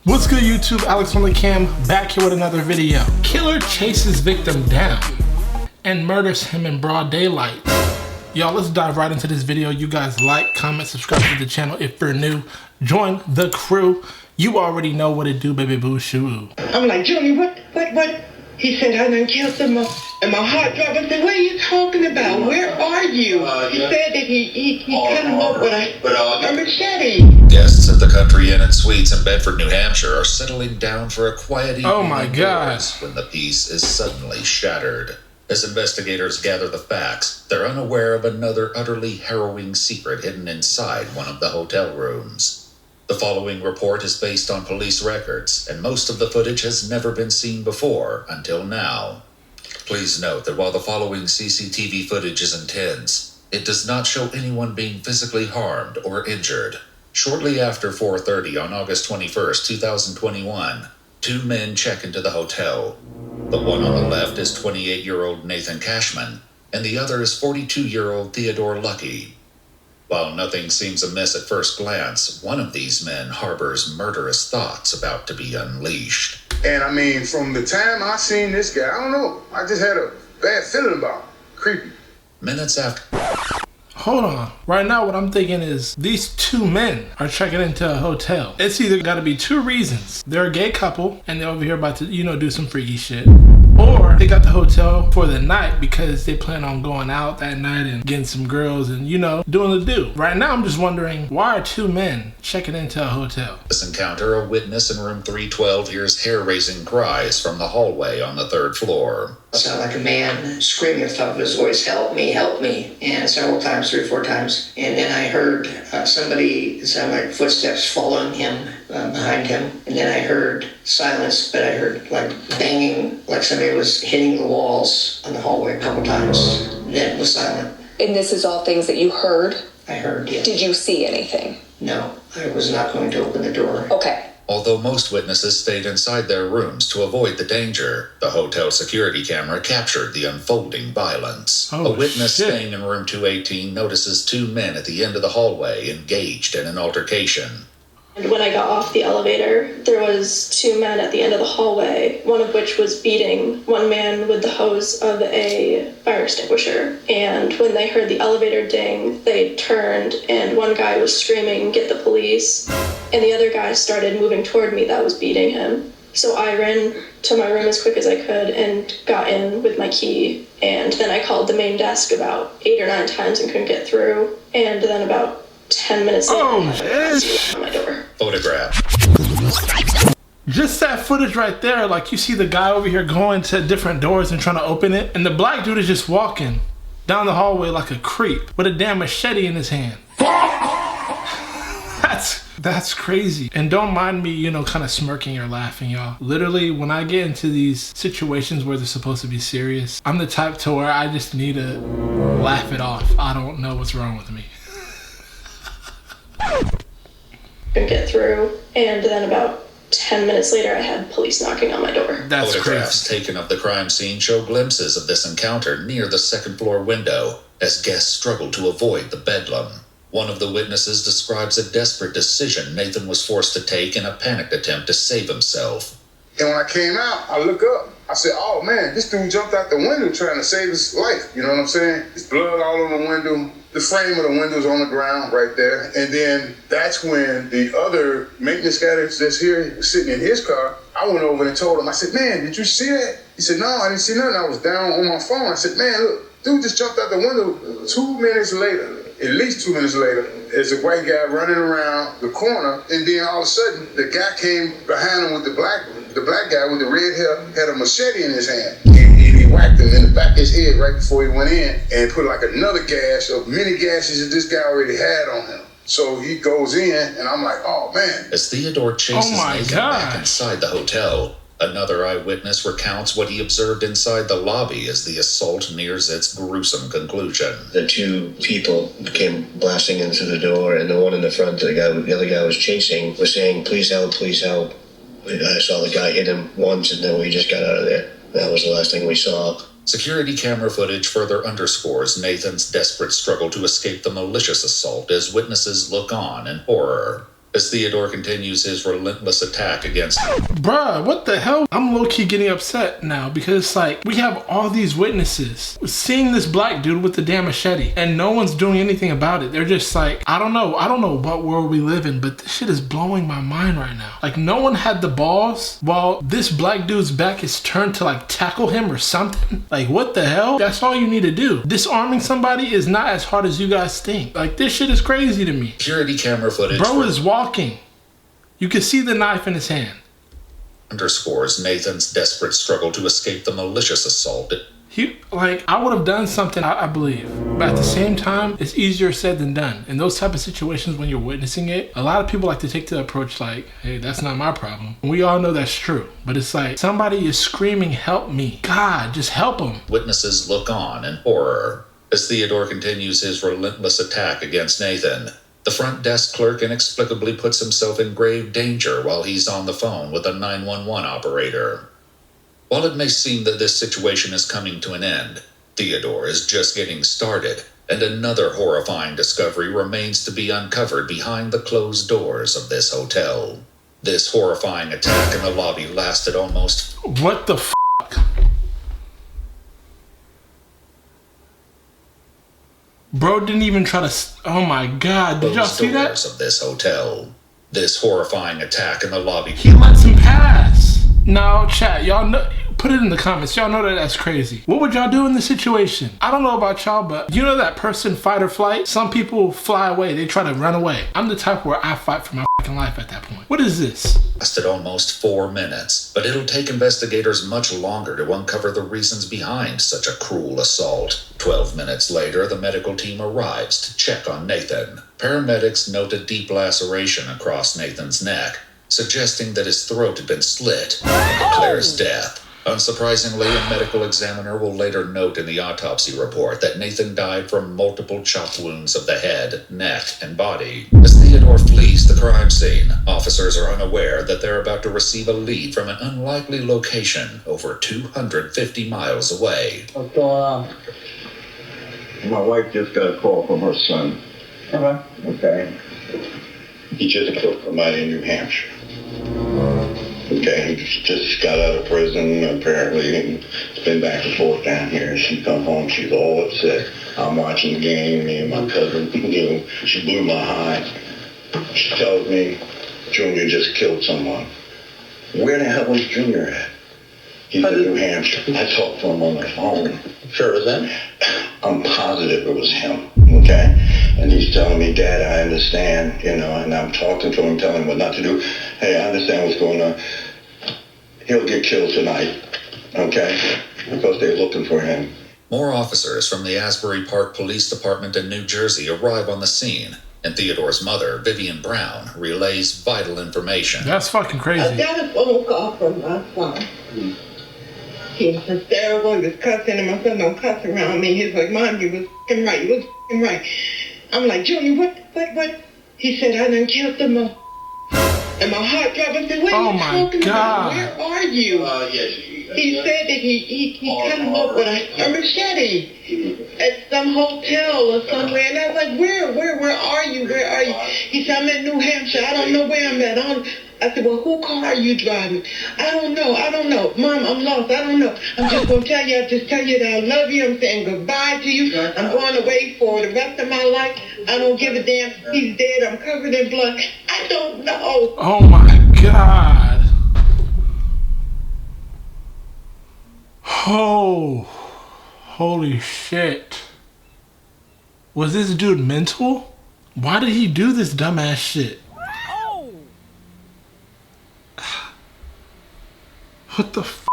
What's good, YouTube? Alex on the cam, back here with another video. Killer chases victim down and murders him in broad daylight. Y'all, let's dive right into this video. You guys like, comment, subscribe to the channel if you're new. Join the crew. You already know what it do, baby boo shoo. I'm like, Johnny, what? He said, I done killed someone. And my heart dropped. I said, what are you talking about? Where are you? He said that he cut him up with a machete. Guests at the Country Inn and Suites in Bedford, New Hampshire are settling down for a quiet evening. Oh my God. When the peace is suddenly shattered. As investigators gather the facts, they're unaware of another utterly harrowing secret hidden inside one of the hotel rooms. The following report is based on police records, and most of the footage has never been seen before until now. Please note that while the following CCTV footage is intense, it does not show anyone being physically harmed or injured. Shortly after 4:30 on August 21st, 2021, two men check into the hotel. The one on the left is 28-year-old Nathan Cashman, and the other is 42-year-old Theodore Lucky. While nothing seems amiss at first glance, one of these men harbors murderous thoughts about to be unleashed. And I mean, from the time I seen this guy, I don't know, I just had a bad feeling about him. Creepy. Minutes after... Hold on. Right now, what I'm thinking is these two men are checking into a hotel. It's either got to be two reasons. They're a gay couple and they're over here about to, do some freaky shit. Or they got the hotel for the night because they plan on going out that night and getting some girls and, doing the do. Right now, I'm just wondering, why are two men checking into a hotel? This encounter, a witness in room 312 hears hair-raising cries from the hallway on the third floor. It sounded like a man screaming at the top of his voice, help me, and several times, 3 or 4 times. And then I heard somebody, it sounded like footsteps following him behind him. And then I heard silence, but I heard like banging, like somebody was hitting the walls on the hallway a couple times. And then it was silent. And this is all things that you heard? I heard, yes. Did you see anything? No, I was not going to open the door. Okay. Although most witnesses stayed inside their rooms to avoid the danger, the hotel security camera captured the unfolding violence. Oh, a witness shit. staying in room 218 notices two men at the end of the hallway engaged in an altercation. And when I got off the elevator, there was two men at the end of the hallway, one of which was beating one man with the hose of a fire extinguisher. And when they heard the elevator ding, they turned and one guy was screaming, "Get the police." And the other guy started moving toward me that was beating him. So I ran to my room as quick as I could and got in with my key. And then I called the main desk about 8 or 9 times and couldn't get through. And then about 10 minutes later, I had on my door. Photograph. Just that footage right there, like you see the guy over here going to different doors and trying to open it, and the black dude is just walking down the hallway like a creep with a damn machete in his hand. That's crazy. And don't mind me, kind of smirking or laughing, y'all. Literally, when I get into these situations where they're supposed to be serious, I'm the type to where I just need to laugh it off. I don't know what's wrong with me. Couldn't get through. And then about 10 minutes later, I had police knocking on my door. That's Photographs crazy. taken of the crime scene show glimpses of this encounter near the second floor window as guests struggle to avoid the bedlam. One of the witnesses describes a desperate decision Nathan was forced to take in a panicked attempt to save himself. And when I came out, I look up. I said, oh man, this dude jumped out the window trying to save his life. You know what I'm saying? There's blood all over the window. The frame of the window's on the ground right there. And then that's when the other maintenance guy that's here was sitting in his car. I went over and told him, I said, man, did you see that? He said, no, I didn't see nothing. I was down on my phone. I said, man, look, dude just jumped out the window. 2 minutes later, at least 2 minutes later, there's a white guy running around the corner, and then all of a sudden, the guy came behind him with the black guy with the red hair, had a machete in his hand, and he whacked him in the back of his head right before he went in, and put like another gash of many gashes that this guy already had on him. So he goes in, and I'm like, oh man. As Theodore chases Nathan back inside the hotel, another eyewitness recounts what he observed inside the lobby as the assault nears its gruesome conclusion. The two people came blasting into the door, and the one in the front, the other guy was chasing, was saying, please help, please help. I saw the guy hit him once, and then we just got out of there. That was the last thing we saw. Security camera footage further underscores Nathan's desperate struggle to escape the malicious assault as witnesses look on in horror. as Theodore continues his relentless attack against... Bruh, what the hell? I'm low-key getting upset now because it's like, we have all these witnesses seeing this black dude with the damn machete and no one's doing anything about it. They're just like, I don't know what world we live in, but this shit is blowing my mind right now. Like, no one had the balls while this black dude's back is turned to like tackle him or something. Like, what the hell? That's all you need to do. Disarming somebody is not as hard as you guys think. Like, this shit is crazy to me. Security camera footage... Bro is walking. You can see the knife in his hand. ...underscores Nathan's desperate struggle to escape the malicious assault. I would have done something, I believe. But at the same time, it's easier said than done. In those type of situations when you're witnessing it, a lot of people like to take the approach like, hey, that's not my problem. We all know that's true. But it's like, somebody is screaming, help me. God, just help him. Witnesses look on in horror as Theodore continues his relentless attack against Nathan. The front desk clerk inexplicably puts himself in grave danger while he's on the phone with a 911 operator. While it may seem that this situation is coming to an end, Theodore is just getting started, and another horrifying discovery remains to be uncovered behind the closed doors of this hotel. This horrifying attack in the lobby lasted almost... What the f***? Bro didn't even try to... Oh my God, did y'all see that? Of this hotel. This horrifying attack in the lobby... He lets him pass. Now, chat, y'all know... Put it in the comments. Y'all know that that's crazy. What would y'all do in this situation? I don't know about y'all, but you know that person, fight or flight? Some people fly away. They try to run away. I'm the type where I fight for my fucking life at that point. What is this? Lasted almost 4 minutes, but it'll take investigators much longer to uncover the reasons behind such a cruel assault. 12 minutes later, the medical team arrives to check on Nathan. Paramedics note a deep laceration across Nathan's neck, suggesting that his throat had been slit, and declares death. Unsurprisingly, a medical examiner will later note in the autopsy report that Nathan died from multiple chop wounds of the head, neck, and body. As Theodore flees the crime scene, officers are unaware that they're about to receive a lead from an unlikely location over 250 miles away. What's going on? My wife just got a call from her son. Okay. He just killed somebody in New Hampshire. Okay, he just got out of prison, apparently, and it's been back and forth down here. She come home, she's all upset. I'm watching the game, me and my cousin, she blew my high. She tells me, Junior just killed someone. Where the hell is Junior at? He's in New Hampshire. I talked to him on the phone. Sure was that? I'm positive it was him, okay? And he's telling me, Dad, I understand, and I'm talking to him, telling him what not to do. Hey, I understand what's going on. He'll get killed tonight, okay? Because they're looking for him. More officers from the Asbury Park Police Department in New Jersey arrive on the scene, and Theodore's mother, Vivian Brown, relays vital information. That's fucking crazy. I got a phone call from my son. He was hysterical, he was cussing, and my son don't cuss around me. He's like, Mom, you was f***ing right, you was f***ing right. I'm like, Junior, what? He said, I done killed them all. And my heart dropped. I said, what are you talking about? Where are you? He said that he cut him up with a machete at some hotel or somewhere. And I was like, where are you? Where are you? He said, I'm in New Hampshire. I don't know where I'm at. I said, well, whose car are you driving? I don't know. Mom, I'm lost. I don't know. I'm just going to tell you that I love you. I'm saying goodbye to you. I'm going away for the rest of my life. I don't give a damn if he's dead. I'm covered in blood. I don't know. Oh, my God. Oh, holy shit. Was this dude mental? Why did he do this dumbass shit? What the f***?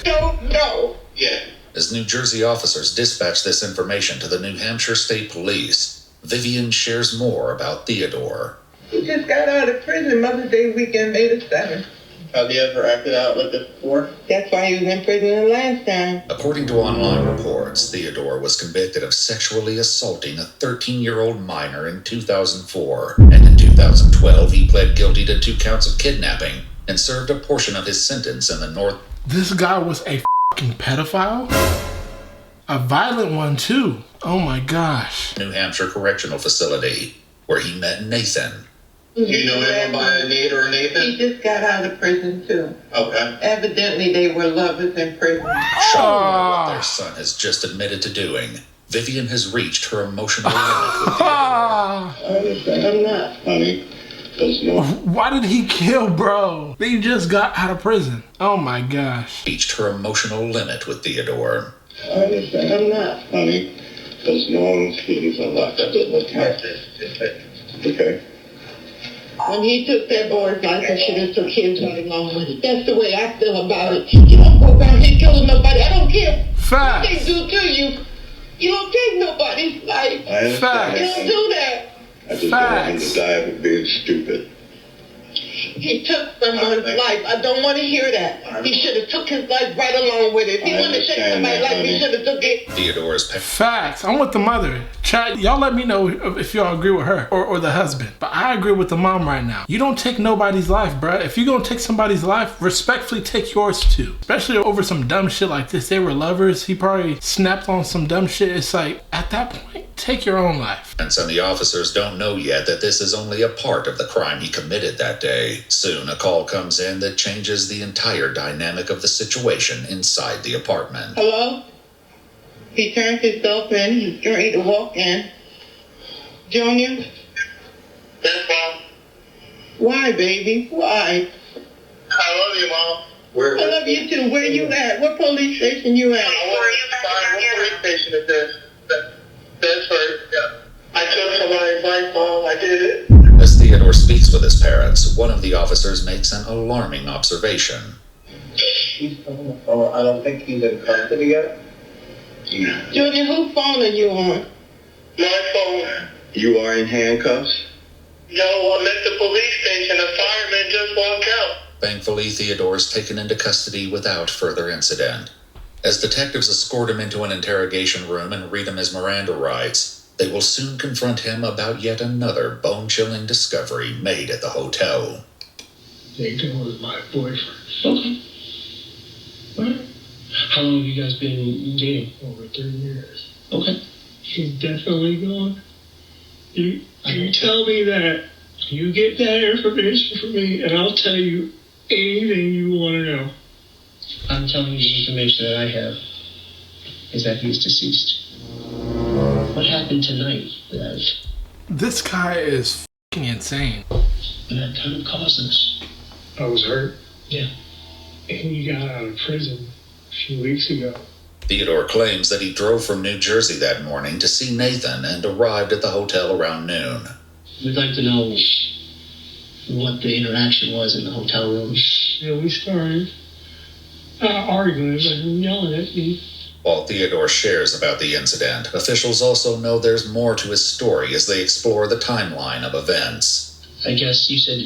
Don't know. Yeah. As New Jersey officers dispatch this information to the New Hampshire State Police, Vivian shares more about Theodore. He just got out of prison Mother's Day weekend, May the 7th. Have you ever acted out like this before? That's why he was in prison the last time. According to online reports, Theodore was convicted of sexually assaulting a 13-year-old minor in 2004, and in 2012 he pled guilty to 2 counts of kidnapping and served a portion of his sentence in the North. This guy was a fucking pedophile? A violent one too. Oh my gosh. New Hampshire Correctional Facility, where he met Nathan. You know anyone by Nate or Nathan? He just got out of prison too. Okay. Evidently they were lovers in prison. Shocked by what their son has just admitted to doing, Vivian has reached her emotional limit with Theodore. I understand. I'm not. Honey, there's no... Why did he kill bro? They just got out of prison. Oh my gosh. Reached her emotional limit with Theodore. I understand. I'm not. Honey, there's no one's feelings are locked up in the cat. Okay? When he took that boy's life, I should have took his right along with it. That's the way I feel about it. You don't go around here killing nobody. I don't care what they Facts. do to you. You don't take nobody's life. I understand. Facts. You don't do that. I just don't want him to die for being stupid. He took someone's life. I don't want to hear that. He should have took his life right along with it. If he I wanted to take understand somebody's that, life, he honey. should have took it. Theodore's Facts. I'm with the mother. Chat, y'all let me know if y'all agree with her or the husband. But I agree with the mom right now. You don't take nobody's life, bruh. If you're gonna take somebody's life, respectfully take yours too. Especially over some dumb shit like this. They were lovers. He probably snapped on some dumb shit. It's like, at that point, take your own life. And the officers don't know yet that this is only a part of the crime he committed that day. Soon, a call comes in that changes the entire dynamic of the situation inside the apartment. Hello? He turned himself in. He's ready to walk in. Junior? Yes, Mom. Why, baby? Why? I love you, Mom. I love you too. Where you at? What police station you at? What police station is this? That's right. Yeah. I took somebody's life, Mom. I did it. As Theodore speaks with his parents, one of the officers makes an alarming observation. I don't think he's in custody yet. No. Junior, whose phone are you on? My phone. You are in handcuffs? No, I'm at the police station. A fireman just walked out. Thankfully, Theodore is taken into custody without further incident. As detectives escort him into an interrogation room and read him his Miranda rights, they will soon confront him about yet another bone-chilling discovery made at the hotel. Nathan was my boyfriend. Okay. Alright. How long have you guys been dating? Over 3 years. Okay. He's definitely gone. You tell me that. You get that information from me, and I'll tell you anything you want to know. I'm telling you the information that I have is that he's deceased. What happened tonight, guys? This guy is fucking insane. And that kind of caused this. I was hurt. Yeah. And he got out of prison a few weeks ago. Theodore claims that he drove from New Jersey that morning to see Nathan and arrived at the hotel around noon. We'd like to know what the interaction was in the hotel room. Yeah, we started arguing, like yelling at me. While Theodore shares about the incident, officials also know there's more to his story as they explore the timeline of events. I guess you said,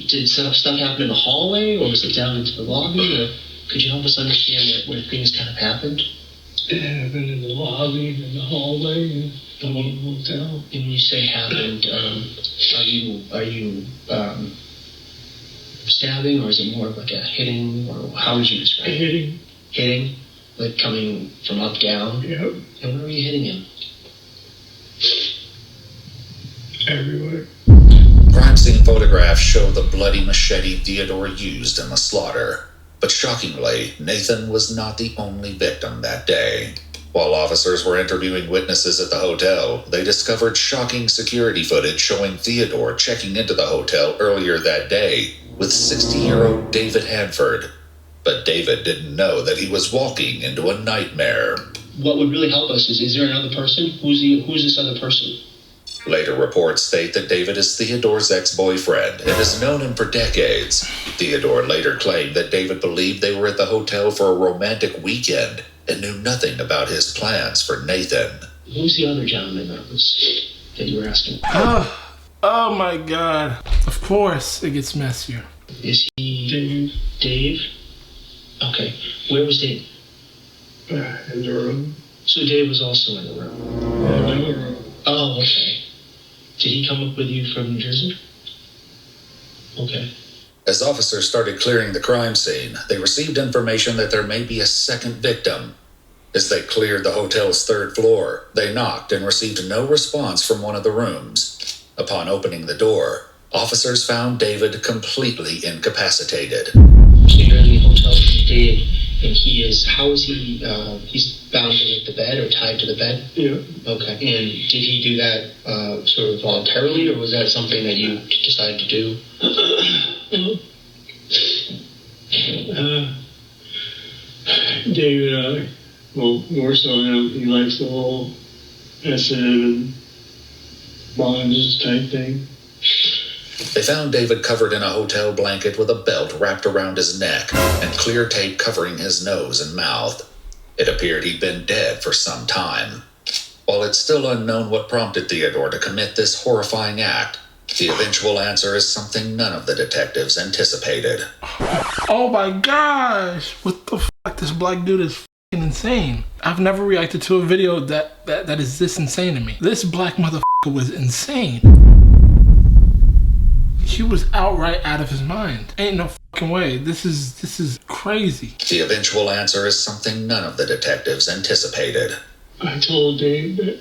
did stuff happen in the hallway, or was it down into the lobby, or could you help us understand where things kind of happened? It happened in the lobby, in the hallway, and the hotel. And when you say happened, are you stabbing, or is it more of like a hitting, or how would you describe it? Hitting. Hitting? Like coming from up, down? Yep. And where were you hitting him? Everywhere. Crime scene photographs show the bloody machete Theodore used in the slaughter. But shockingly, Nathan was not the only victim that day. While officers were interviewing witnesses at the hotel, they discovered shocking security footage showing Theodore checking into the hotel earlier that day with 60-year-old David Hanford. But David didn't know that he was walking into a nightmare. What would really help us is there another person? Who's this other person? Later reports state that David is Theodore's ex-boyfriend and has known him for decades. Theodore later claimed that David believed they were at the hotel for a romantic weekend and knew nothing about his plans for Nathan. Who's the other gentleman that you were asking? Oh my god. Of course it gets messier. Is he Dave? Okay. Where was Dave? In the room. So Dave was also in the room? Yeah, in the room. Oh, okay. Did he come up with you from New Jersey? Okay. As officers started clearing the crime scene, they received information that there may be a second victim. As they cleared the hotel's third floor, they knocked and received no response from one of the rooms. Upon opening the door, Officers found David completely incapacitated. So you're in the hotel with Dave, and how is he, he's bound to the bed or tied to the bed? Yeah. Okay. And did he do that sort of voluntarily, or was that something that you decided to do? David, well, more so him, he likes the whole SM and bondage type thing. They found David covered in a hotel blanket with a belt wrapped around his neck and clear tape covering his nose and mouth. It appeared he'd been dead for some time. While it's still unknown what prompted Theodore to commit this horrifying act, the eventual answer is something none of the detectives anticipated. Oh my gosh! What the fuck? This black dude is fucking insane. I've never reacted to a video that is this insane to me. This black motherfucker was insane. He was outright out of his mind. Ain't no fucking way. This is crazy. The eventual answer is something none of the detectives anticipated. I told Dave that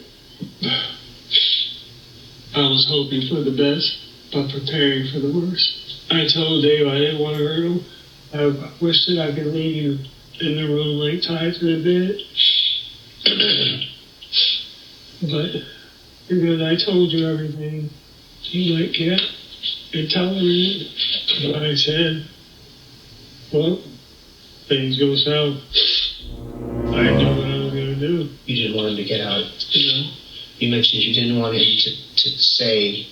I was hoping for the best, but preparing for the worst. I told Dave I didn't want to hurt him. I wish that I could leave you in the room like tied to the bed. But because I told you everything, you like kept intolerant. But I said, well, things go south. I didn't know what I was going to do. You didn't want him to get out. You know? You mentioned you didn't want him to say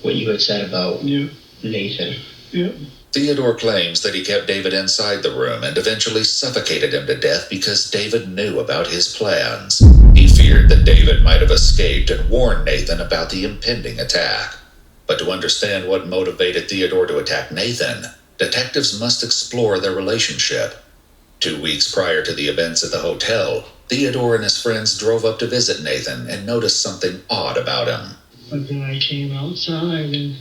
what you had said about Nathan. Yeah. Theodore claims that he kept David inside the room and eventually suffocated him to death because David knew about his plans. He feared that David might have escaped and warned Nathan about the impending attack. But to understand what motivated Theodore to attack Nathan, detectives must explore their relationship. 2 weeks prior to the events at the hotel, Theodore and his friends drove up to visit Nathan and noticed something odd about him. But then I came outside and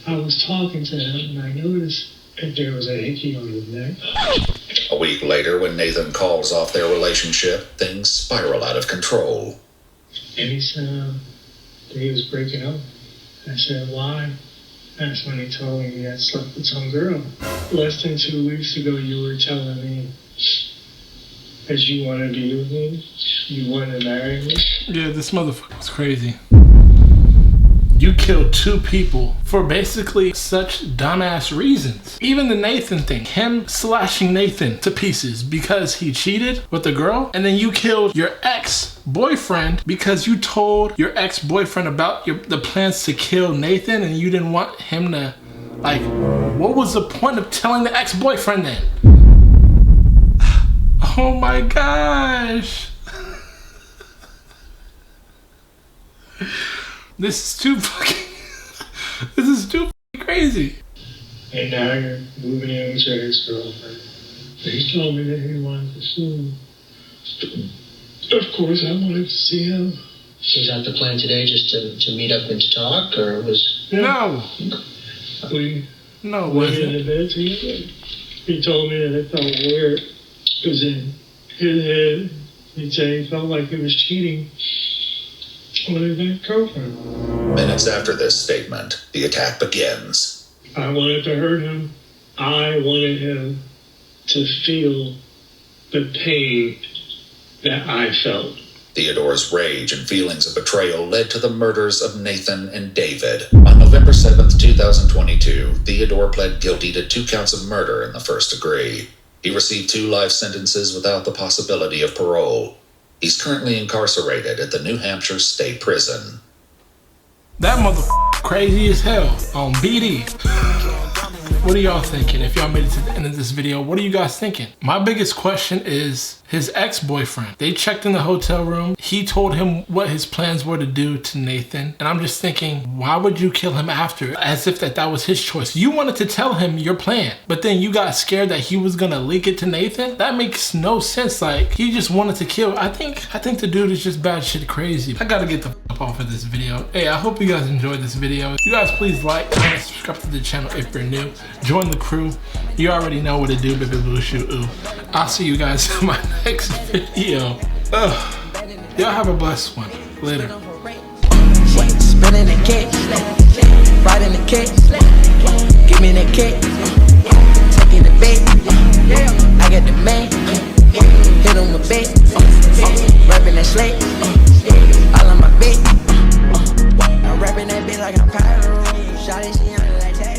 I was talking to him and I noticed that there was a hickey on his neck. A week later, when Nathan calls off their relationship, things spiral out of control. And he said that he was breaking up. I said, why? That's when he told me he had slept with some girl. Less than 2 weeks ago, you were telling me that you want to be with me, you want to marry me. Yeah, this motherfucker was crazy. You killed 2 people for basically such dumbass reasons. Even the Nathan thing, him slashing Nathan to pieces because he cheated with the girl, and then you killed your ex-boyfriend because you told your ex-boyfriend about the plans to kill Nathan and you didn't want him to, like, what was the point of telling the ex-boyfriend then? Oh my gosh. This is too fucking crazy. And now you're moving in with your ex-girlfriend. He told me that he wanted to see him. Of course, I wanted to see him. Was that the plan today, just to meet up and to talk, or was... No. We went into bed together. He told me that it felt weird. It was in his head. He'd say he felt like he was cheating on his ex-girlfriend. Minutes after this statement, the attack begins. I wanted to hurt him. I wanted him to feel the pain that I felt. Theodore's rage and feelings of betrayal led to the murders of Nathan and David. On November 7th, 2022, Theodore pled guilty to 2 counts of murder in the first degree. He received 2 life sentences without the possibility of parole. He's currently incarcerated at the New Hampshire State Prison. That motherfucker crazy as hell on BD. What are y'all thinking? If y'all made it to the end of this video, what are you guys thinking? My biggest question is his ex-boyfriend. They checked in the hotel room. He told him what his plans were to do to Nathan. And I'm just thinking, why would you kill him after? As if that was his choice. You wanted to tell him your plan, but then you got scared that he was gonna leak it to Nathan? That makes no sense. Like, he just wanted to kill. I think the dude is just bad shit crazy. I gotta get the f off of this video. Hey, I hope you guys enjoyed this video. You guys please like, comment, subscribe to the channel if you're new. Join the crew. You already know what to do, baby blue shoe. Ooh. I'll see you guys in my next video. Y'all have a blessed one. Later. riding the cake, give me that cake, taking the bait, I got the man, hit on my bait, rapping that slate, all on my bait, I'm rapping that bitch like I'm Pyro, shawty she on like that.